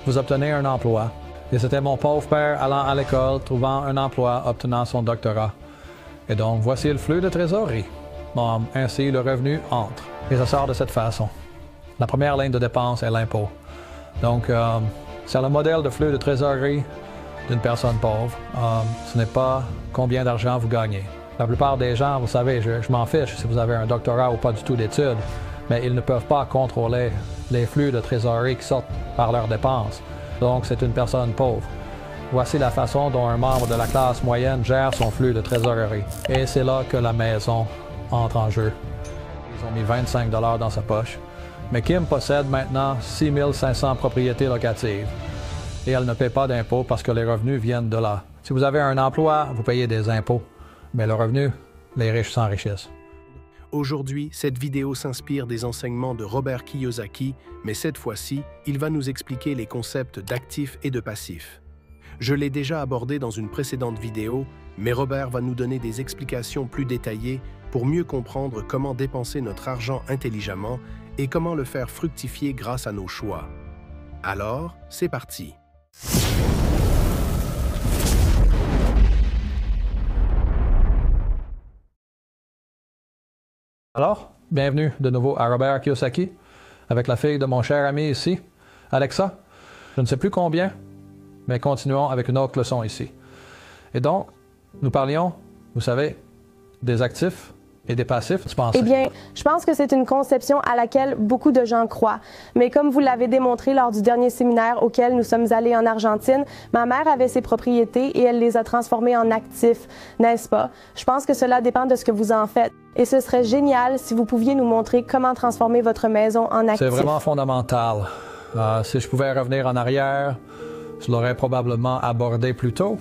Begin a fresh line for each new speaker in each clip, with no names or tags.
vous obtenez un emploi. Et c'était mon pauvre père allant à l'école, trouvant un emploi, obtenant son doctorat. Et donc, voici le flux de trésorerie. Ainsi, le revenu entre. Et ça sort de cette façon. La première ligne de dépense est l'impôt. Donc, c'est le modèle de flux de trésorerie d'une personne pauvre. Ce n'est pas combien d'argent vous gagnez. La plupart des gens, vous savez, je m'en fiche si vous avez un doctorat ou pas du tout d'études, mais ils ne peuvent pas contrôler les flux de trésorerie qui sortent par leurs dépenses. Donc, c'est une personne pauvre. Voici la façon dont un membre de la classe moyenne gère son flux de trésorerie. Et c'est là que la maison entre en jeu. Ils ont mis 25 $ dans sa poche. Mais Kim possède maintenant 6 500 propriétés locatives. Et elle ne paie pas d'impôts parce que les revenus viennent de là. Si vous avez un emploi, vous payez des impôts. Mais le revenu, les riches s'enrichissent.
Aujourd'hui, cette vidéo s'inspire des enseignements de Robert Kiyosaki, mais cette fois-ci, il va nous expliquer les concepts d'actifs et de passifs. Je l'ai déjà abordé dans une précédente vidéo, mais Robert va nous donner des explications plus détaillées pour mieux comprendre comment dépenser notre argent intelligemment et comment le faire fructifier grâce à nos choix. Alors, c'est parti!
Alors, bienvenue de nouveau à Robert Kiyosaki, avec la fille de mon cher ami ici, Alexa. Je ne sais plus combien, mais continuons avec une autre leçon ici. Et donc, nous parlions, vous savez, des actifs et des passifs, tu penses?
Eh bien, je pense que c'est une conception à laquelle beaucoup de gens croient. Mais comme vous l'avez démontré lors du dernier séminaire auquel nous sommes allés en Argentine, ma mère avait ses propriétés et elle les a transformées en actifs, n'est-ce pas? Je pense que cela dépend de ce que vous en faites. Et ce serait génial si vous pouviez nous montrer comment transformer votre maison en actif.
C'est vraiment fondamental. Si je pouvais revenir en arrière, je l'aurais probablement abordé plus tôt.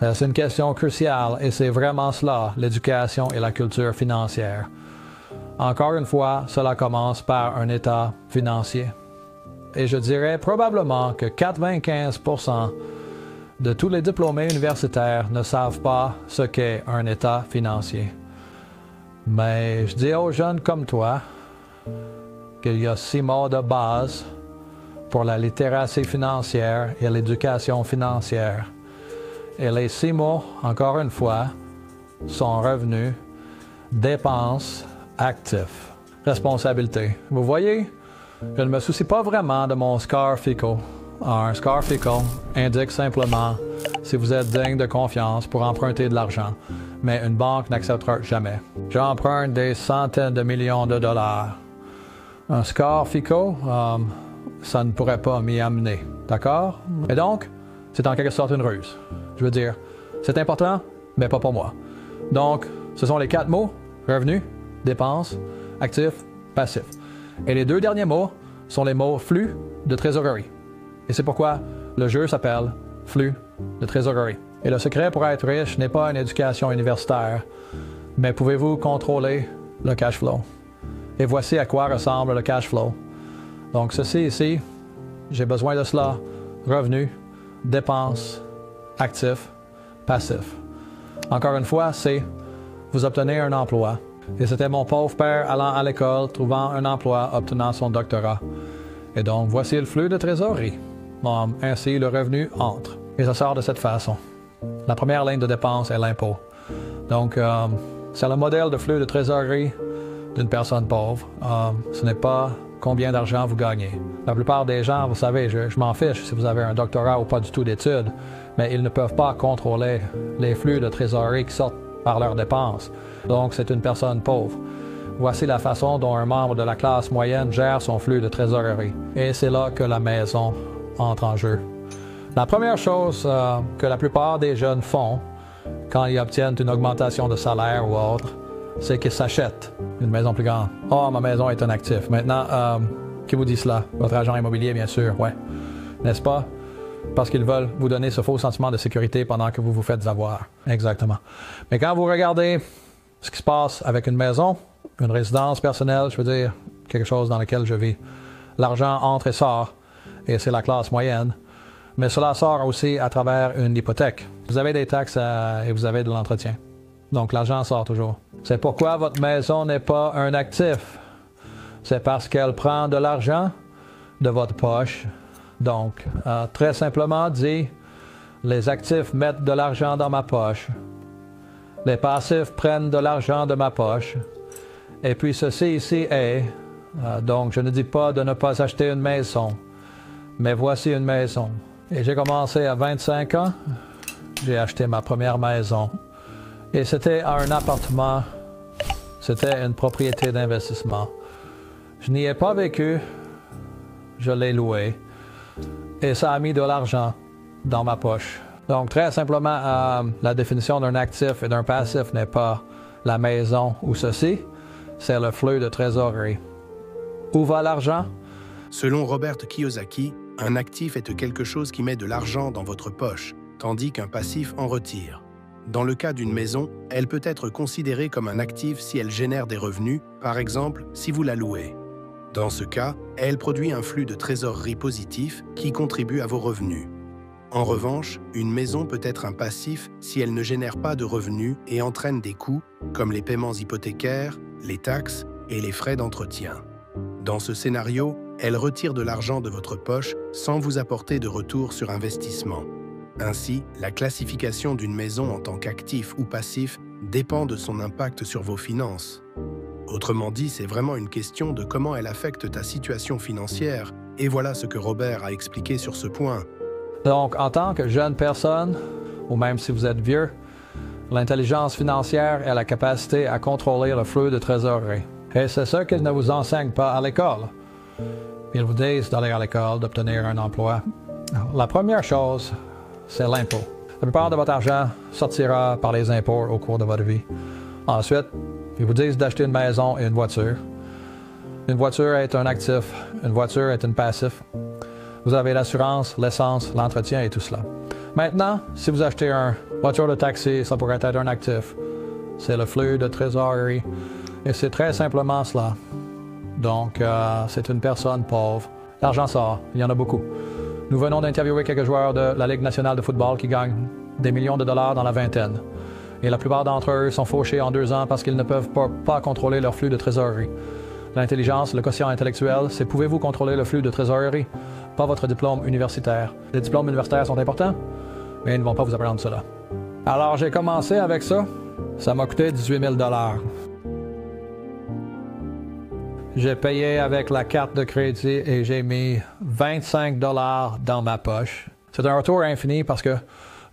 C'est une question cruciale et c'est vraiment cela, l'éducation et la culture financière. Encore une fois, cela commence par un état financier. Et je dirais probablement que 95% de tous les diplômés universitaires ne savent pas ce qu'est un état financier. Mais je dis aux jeunes comme toi qu'il y a 6 mots de base pour la littératie financière et l'éducation financière. Et les 6 mots, encore une fois, sont revenus, dépenses, actifs, responsabilité. Vous voyez, je ne me soucie pas vraiment de mon score FICO. Un score FICO indique simplement si vous êtes digne de confiance pour emprunter de l'argent, mais une banque n'acceptera jamais. J'emprunte des centaines de millions de dollars. Un score FICO, ça ne pourrait pas m'y amener, d'accord? Et donc, c'est en quelque sorte une ruse. Je veux dire, c'est important, mais pas pour moi. Donc, ce sont les 4 mots, revenus, dépenses, actifs, passifs. Et les 2 derniers mots sont les mots flux de trésorerie. Et c'est pourquoi le jeu s'appelle flux de trésorerie. Et le secret pour être riche n'est pas une éducation universitaire, mais pouvez-vous contrôler le cash flow? Et voici à quoi ressemble le cash flow. Donc ceci ici, j'ai besoin de cela, revenus, dépenses, actifs, passifs. Encore une fois, c'est vous obtenez un emploi. Et c'était mon pauvre père allant à l'école, trouvant un emploi, obtenant son doctorat. Et donc, voici le flux de trésorerie. Ainsi, le revenu entre. Et ça sort de cette façon. La première ligne de dépense est l'impôt. Donc, c'est le modèle de flux de trésorerie d'une personne pauvre. Ce n'est pas combien d'argent vous gagnez. La plupart des gens, vous savez, je m'en fiche si vous avez un doctorat ou pas du tout d'études, mais ils ne peuvent pas contrôler les flux de trésorerie qui sortent par leurs dépenses. Donc, c'est une personne pauvre. Voici la façon dont un membre de la classe moyenne gère son flux de trésorerie. Et c'est là que la maison entre en jeu. La première chose que la plupart des jeunes font quand ils obtiennent une augmentation de salaire ou autre, c'est qu'ils s'achètent une maison plus grande. « Oh, ma maison est un actif. » Maintenant, qui vous dit cela? Votre agent immobilier, bien sûr, ouais. N'est-ce pas? Parce qu'ils veulent vous donner ce faux sentiment de sécurité pendant que vous vous faites avoir. Exactement. Mais quand vous regardez ce qui se passe avec une maison, une résidence personnelle, je veux dire, quelque chose dans lequel je vis, l'argent entre et sort, et c'est la classe moyenne. Mais cela sort aussi à travers une hypothèque. Vous avez des taxes et vous avez de l'entretien. Donc l'argent sort toujours. C'est pourquoi votre maison n'est pas un actif. C'est parce qu'elle prend de l'argent de votre poche Donc, très simplement dit, les actifs mettent de l'argent dans ma poche. Les passifs prennent de l'argent de ma poche. Et puis ceci ici est, donc je ne dis pas de ne pas acheter une maison, mais voici une maison. Et j'ai commencé à 25 ans, j'ai acheté ma première maison. Et c'était un appartement, c'était une propriété d'investissement. Je n'y ai pas vécu, je l'ai loué. Et ça a mis de l'argent dans ma poche. Donc très simplement, la définition d'un actif et d'un passif n'est pas la maison ou ceci, c'est le flux de trésorerie. Où va l'argent?
Selon Robert Kiyosaki, un actif est quelque chose qui met de l'argent dans votre poche, tandis qu'un passif en retire. Dans le cas d'une maison, elle peut être considérée comme un actif si elle génère des revenus, par exemple si vous la louez. Dans ce cas, elle produit un flux de trésorerie positif qui contribue à vos revenus. En revanche, une maison peut être un passif si elle ne génère pas de revenus et entraîne des coûts comme les paiements hypothécaires, les taxes et les frais d'entretien. Dans ce scénario, elle retire de l'argent de votre poche sans vous apporter de retour sur investissement. Ainsi, la classification d'une maison en tant qu'actif ou passif dépend de son impact sur vos finances. Autrement dit, c'est vraiment une question de comment elle affecte ta situation financière, et voilà ce que Robert a expliqué sur ce point.
Donc, en tant que jeune personne, ou même si vous êtes vieux, l'intelligence financière est la capacité à contrôler le flux de trésorerie. Et c'est ça qu'ils ne vous enseignent pas à l'école. Ils vous disent d'aller à l'école, d'obtenir un emploi. La première chose, c'est l'impôt. La plupart de votre argent sortira par les impôts au cours de votre vie. Ensuite, ils vous disent d'acheter une maison et une voiture. Une voiture est un actif, une voiture est un passif. Vous avez l'assurance, l'essence, l'entretien et tout cela. Maintenant, si vous achetez une voiture de taxi, ça pourrait être un actif. C'est le flux de trésorerie. Et c'est très simplement cela. Donc, c'est une personne pauvre. L'argent sort, il y en a beaucoup. Nous venons d'interviewer quelques joueurs de la Ligue nationale de football qui gagnent des millions de dollars dans la vingtaine. Et la plupart d'entre eux sont fauchés en 2 ans parce qu'ils ne peuvent pas contrôler leur flux de trésorerie. L'intelligence, le quotient intellectuel, c'est pouvez-vous contrôler le flux de trésorerie, pas votre diplôme universitaire. Les diplômes universitaires sont importants, mais ils ne vont pas vous apprendre cela. Alors, j'ai commencé avec ça. Ça m'a coûté 18 000 $. J'ai payé avec la carte de crédit et j'ai mis 25 $ dans ma poche. C'est un retour infini parce que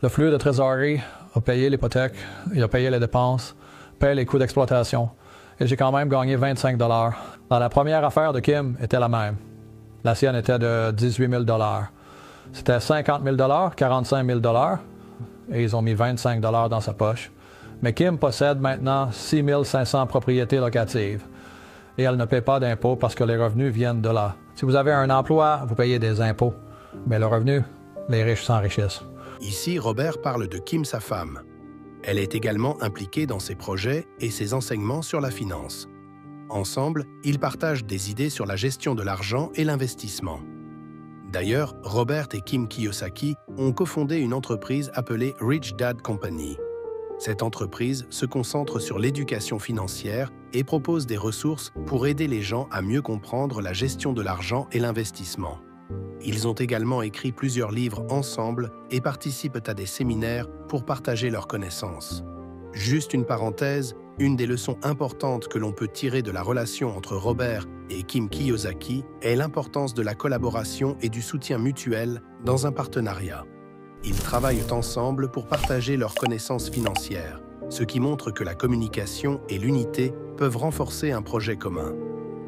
le flux de trésorerie a payé l'hypothèque, il a payé les dépenses, paye les coûts d'exploitation. Et j'ai quand même gagné 25 $. La première affaire de Kim était la même. La sienne était de 18 000 $. C'était 50 000 $, 45 000 $, et ils ont mis 25 $ dans sa poche. Mais Kim possède maintenant 6 500 propriétés locatives. Et elle ne paie pas d'impôts parce que les revenus viennent de là. Si vous avez un emploi, vous payez des impôts. Mais le revenu, les riches s'enrichissent.
Ici, Robert parle de Kim, sa femme. Elle est également impliquée dans ses projets et ses enseignements sur la finance. Ensemble, ils partagent des idées sur la gestion de l'argent et l'investissement. D'ailleurs, Robert et Kim Kiyosaki ont cofondé une entreprise appelée Rich Dad Company. Cette entreprise se concentre sur l'éducation financière et propose des ressources pour aider les gens à mieux comprendre la gestion de l'argent et l'investissement. Ils ont également écrit plusieurs livres ensemble et participent à des séminaires pour partager leurs connaissances. Juste une parenthèse, une des leçons importantes que l'on peut tirer de la relation entre Robert et Kim Kiyosaki est l'importance de la collaboration et du soutien mutuel dans un partenariat. Ils travaillent ensemble pour partager leurs connaissances financières, ce qui montre que la communication et l'unité peuvent renforcer un projet commun.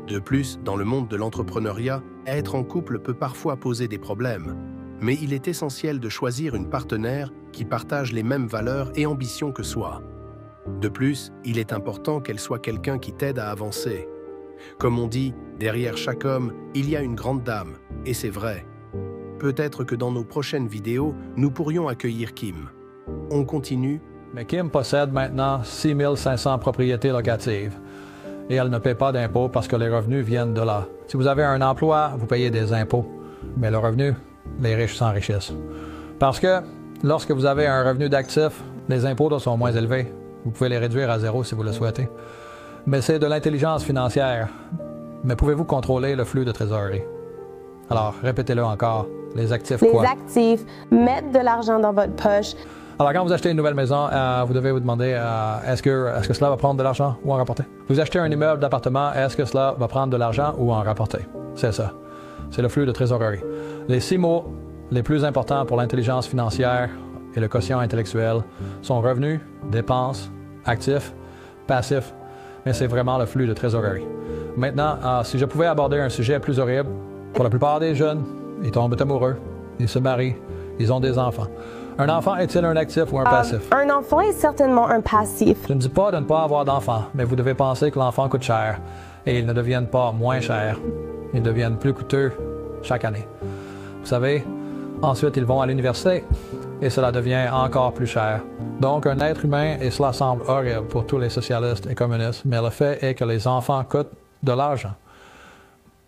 De plus, dans le monde de l'entrepreneuriat, être en couple peut parfois poser des problèmes, mais il est essentiel de choisir une partenaire qui partage les mêmes valeurs et ambitions que soi. De plus, il est important qu'elle soit quelqu'un qui t'aide à avancer. Comme on dit, derrière chaque homme, il y a une grande dame, et c'est vrai. Peut-être que dans nos prochaines vidéos, nous pourrions accueillir Kim. On continue.
Mais Kim possède maintenant 6 500 propriétés locatives. Et elle ne paie pas d'impôts parce que les revenus viennent de là. Si vous avez un emploi, vous payez des impôts. Mais le revenu, les riches s'enrichissent. Parce que lorsque vous avez un revenu d'actif, les impôts sont moins élevés. Vous pouvez les réduire à 0 si vous le souhaitez. Mais c'est de l'intelligence financière. Mais pouvez-vous contrôler le flux de trésorerie? Alors, répétez-le encore. Les actifs
Les
quoi?
actifs mettent de l'argent dans votre poche.
Alors, quand vous achetez une nouvelle maison, vous devez vous demander est-ce que cela va prendre de l'argent ou en rapporter? Vous achetez un immeuble d'appartement, est-ce que cela va prendre de l'argent ou en rapporter? C'est ça. C'est le flux de trésorerie. Les 6 mots les plus importants pour l'intelligence financière et le quotient intellectuel sont revenus, dépenses, actifs, passifs, mais c'est vraiment le flux de trésorerie. Maintenant, si je pouvais aborder un sujet plus horrible, pour la plupart des jeunes, ils tombent amoureux, ils se marient, ils ont des enfants. Un enfant est-il un actif ou un passif?
Un enfant est certainement un passif.
Je ne dis pas de ne pas avoir d'enfant, mais vous devez penser que l'enfant coûte cher et ils ne deviennent pas moins chers. Ils deviennent plus coûteux chaque année. Vous savez, ensuite ils vont à l'université et cela devient encore plus cher. Donc un être humain, et cela semble horrible pour tous les socialistes et communistes, mais le fait est que les enfants coûtent de l'argent.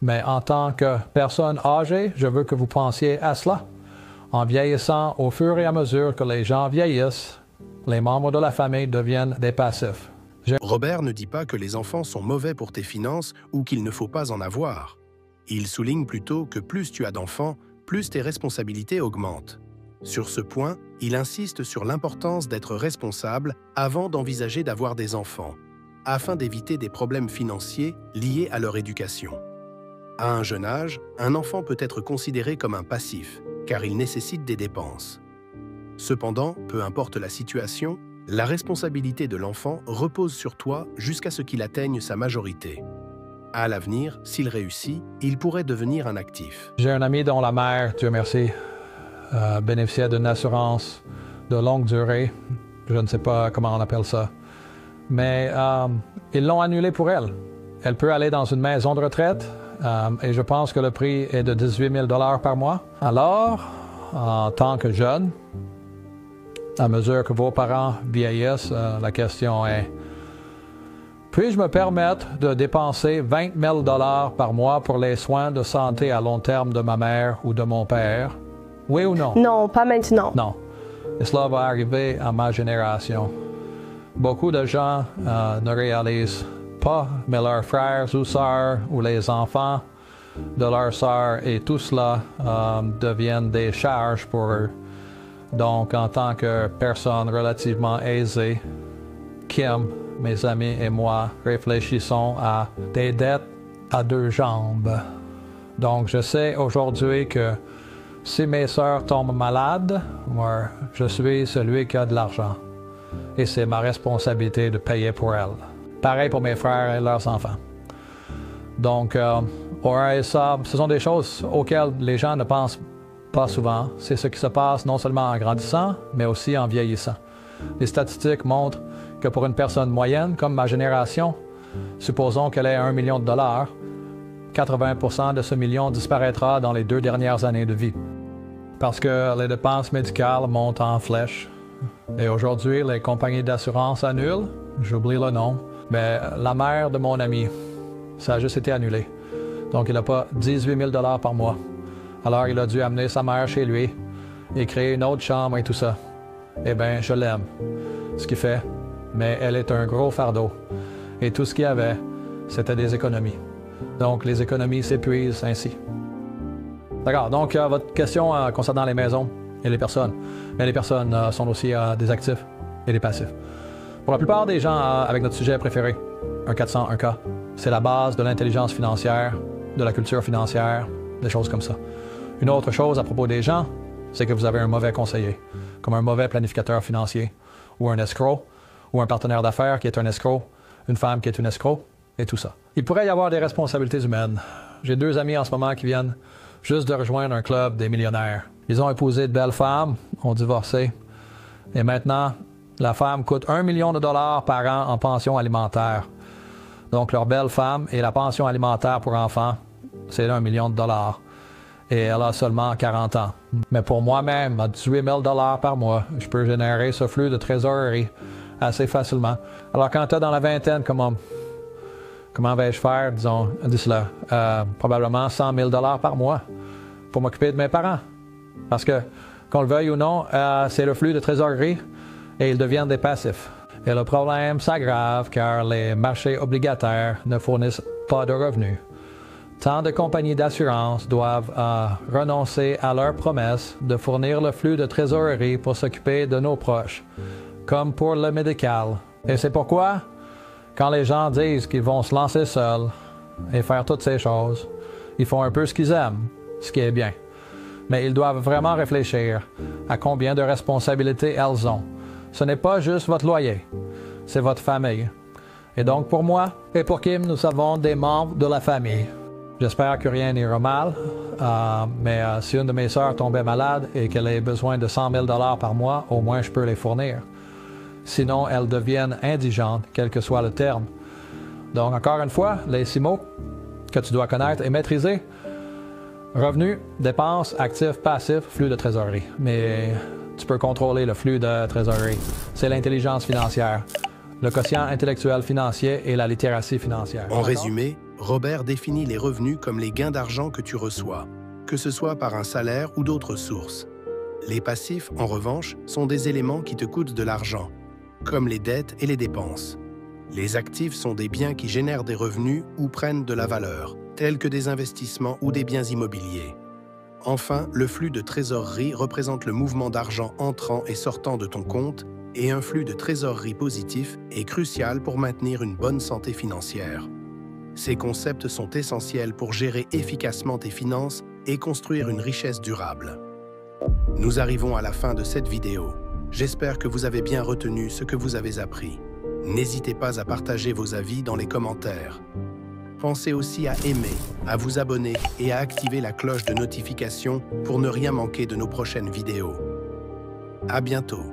Mais en tant que personne âgée, je veux que vous pensiez à cela. En vieillissant, au fur et à mesure que les gens vieillissent, les membres de la famille deviennent des passifs.
Robert ne dit pas que les enfants sont mauvais pour tes finances ou qu'il ne faut pas en avoir. Il souligne plutôt que plus tu as d'enfants, plus tes responsabilités augmentent. Sur ce point, il insiste sur l'importance d'être responsable avant d'envisager d'avoir des enfants, afin d'éviter des problèmes financiers liés à leur éducation. À un jeune âge, un enfant peut être considéré comme un passif, car il nécessite des dépenses. Cependant, peu importe la situation, la responsabilité de l'enfant repose sur toi jusqu'à ce qu'il atteigne sa majorité. À l'avenir, s'il réussit, il pourrait devenir un actif.
J'ai un ami dont la mère, Dieu merci, bénéficiait d'une assurance de longue durée. Je ne sais pas comment on appelle ça. Mais ils l'ont annulée pour elle. Elle peut aller dans une maison de retraite et je pense que le prix est de 18 000 $ par mois. Alors, en tant que jeune, à mesure que vos parents vieillissent, la question est: puis-je me permettre de dépenser 20 000 $ par mois pour les soins de santé à long terme de ma mère ou de mon père? Oui ou non?
Non, pas maintenant.
Non. Et cela va arriver à ma génération. Beaucoup de gens ne réalisent pas, mais leurs frères ou sœurs ou les enfants de leurs sœurs et tout cela deviennent des charges pour eux. Donc, en tant que personne relativement aisée, Kim, mes amis et moi réfléchissons à des dettes à 2 jambes. Donc, je sais aujourd'hui que si mes sœurs tombent malades, moi, je suis celui qui a de l'argent. Et c'est ma responsabilité de payer pour elles. Pareil pour mes frères et leurs enfants. Donc, ça, ce sont des choses auxquelles les gens ne pensent pas souvent. C'est ce qui se passe non seulement en grandissant, mais aussi en vieillissant. Les statistiques montrent que pour une personne moyenne, comme ma génération, supposons qu'elle ait $1 million, 80% de ce million disparaîtra dans les 2 dernières années de vie. Parce que les dépenses médicales montent en flèche. Et aujourd'hui, les compagnies d'assurance annulent, j'oublie le nom, mais la mère de mon ami, ça a juste été annulé. Donc il n'a pas 18 000 $ par mois. Alors il a dû amener sa mère chez lui et créer une autre chambre et tout ça. Eh bien, je l'aime, ce qu'il fait, mais elle est un gros fardeau. Et tout ce qu'il y avait, c'était des économies. Donc les économies s'épuisent ainsi. D'accord, donc votre question concernant les maisons et les personnes. Mais les personnes sont aussi des actifs et des passifs. Pour la plupart des gens avec notre sujet préféré, un 401K, c'est la base de l'intelligence financière, de la culture financière, des choses comme ça. Une autre chose à propos des gens, c'est que vous avez un mauvais conseiller, comme un mauvais planificateur financier, ou un escroc, ou un partenaire d'affaires qui est un escroc, une femme qui est une escroc, et tout ça. Il pourrait y avoir des responsabilités humaines. J'ai 2 amis en ce moment qui viennent juste de rejoindre un club des millionnaires. Ils ont épousé de belles femmes, ont divorcé, et maintenant, la femme coûte $1 million par an en pension alimentaire. Donc, leur belle femme et la pension alimentaire pour enfants, c'est $1 million. Et elle a seulement 40 ans. Mais pour moi-même, à 18 000 $ par mois, je peux générer ce flux de trésorerie assez facilement. Alors, quand tu es dans la vingtaine, comment vais-je faire, disons, dis-le, probablement 100 000 $ par mois pour m'occuper de mes parents. Parce que, qu'on le veuille ou non, c'est le flux de trésorerie et ils deviennent des passifs. Et le problème s'aggrave car les marchés obligataires ne fournissent pas de revenus. Tant de compagnies d'assurance doivent renoncer à leur promesse de fournir le flux de trésorerie pour s'occuper de nos proches, comme pour le médical. Et c'est pourquoi, quand les gens disent qu'ils vont se lancer seuls et faire toutes ces choses, ils font un peu ce qu'ils aiment, ce qui est bien. Mais ils doivent vraiment réfléchir à combien de responsabilités elles ont. Ce n'est pas juste votre loyer, c'est votre famille. Et donc pour moi et pour Kim, nous avons des membres de la famille. J'espère que rien n'ira mal, mais si une de mes sœurs tombait malade et qu'elle ait besoin de 100 000 $ par mois, au moins je peux les fournir. Sinon, elles deviennent indigentes, quel que soit le terme. Donc, encore une fois, les 6 mots que tu dois connaître et maîtriser. Revenus, dépenses, actifs, passifs, flux de trésorerie. Mais tu peux contrôler le flux de trésorerie. C'est l'intelligence financière, le quotient intellectuel financier et la littératie financière.
En résumé, Robert définit les revenus comme les gains d'argent que tu reçois, que ce soit par un salaire ou d'autres sources. Les passifs, en revanche, sont des éléments qui te coûtent de l'argent, comme les dettes et les dépenses. Les actifs sont des biens qui génèrent des revenus ou prennent de la valeur, tels que des investissements ou des biens immobiliers. Enfin, le flux de trésorerie représente le mouvement d'argent entrant et sortant de ton compte, et un flux de trésorerie positif est crucial pour maintenir une bonne santé financière. Ces concepts sont essentiels pour gérer efficacement tes finances et construire une richesse durable. Nous arrivons à la fin de cette vidéo. J'espère que vous avez bien retenu ce que vous avez appris. N'hésitez pas à partager vos avis dans les commentaires. Pensez aussi à aimer, à vous abonner et à activer la cloche de notification pour ne rien manquer de nos prochaines vidéos. À bientôt.